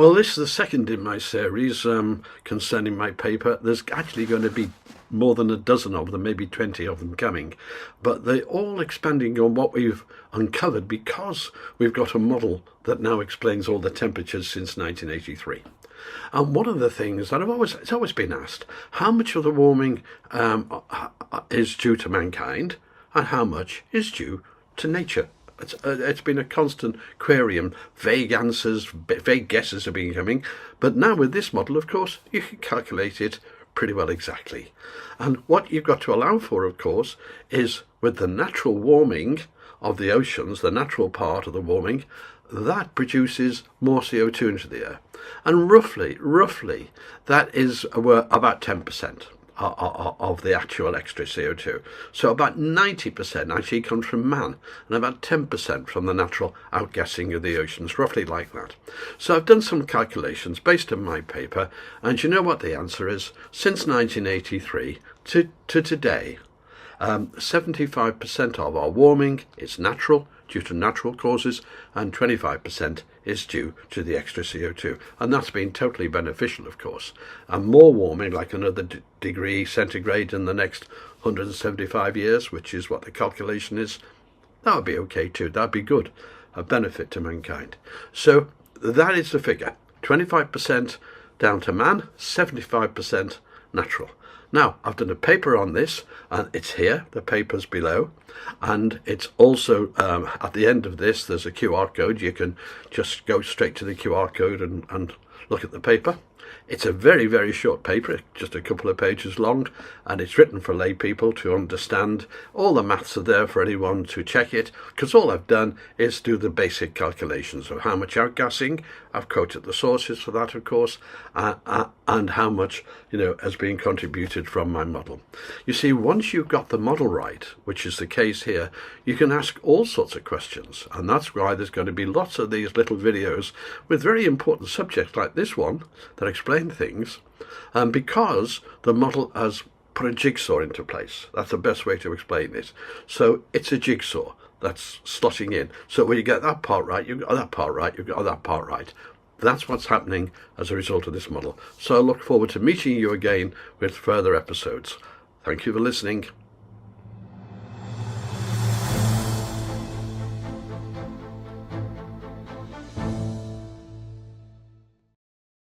Well, this is the second in my series concerning my paper. There's actually going to be more than a dozen of them, maybe 20 of them coming, but they're all expanding on what we've uncovered because we've got a model that now explains all the temperatures since 1983. And one of the things that it's always been asked, how much of the warming is due to mankind and how much is due to nature? It's been a constant query, and vague answers, vague guesses have been coming. But now with this model, of course, you can calculate it pretty well exactly. And what you've got to allow for, of course, is with the natural warming of the oceans, the natural part of the warming, that produces more CO2 into the air. And roughly, that is about 10%. Of the actual extra CO2. So about 90% actually comes from man and about 10% from the natural outgassing of the oceans, roughly like that. So I've done some calculations based on my paper, and you know what the answer is? Since 1983 to today, 75% of our warming is natural, due to natural causes, and 25% is due to the extra CO2. And that's been totally beneficial, of course. And more warming, like another degree centigrade in the next 175 years, which is what the calculation is, that would be okay too. That'd be good, a benefit to mankind. So that is the figure. 25% down to man, 75% natural. Now, I've done a paper on this, and it's here, the paper's below, and it's also, at the end of this, there's a QR code. You can just go straight to the QR code and look at the paper. It's a very, very short paper, just a couple of pages long, and it's written for lay people to understand. All the maths are there for anyone to check it, because all I've done is do the basic calculations of how much outgassing. I've quoted the sources for that, of course, and how much, has been contributed from my model. You see, once you've got the model right, which is the case here, you can ask all sorts of questions, and that's why there's going to be lots of these little videos with very important subjects like this one that explain things, because the model has put a jigsaw into place. That's the best way to explain this. So it's a jigsaw that's slotting in. So when you get that part right, you've got that part right, you've got that part right. That's what's happening as a result of this model. So I look forward to meeting you again with further episodes. Thank you for listening.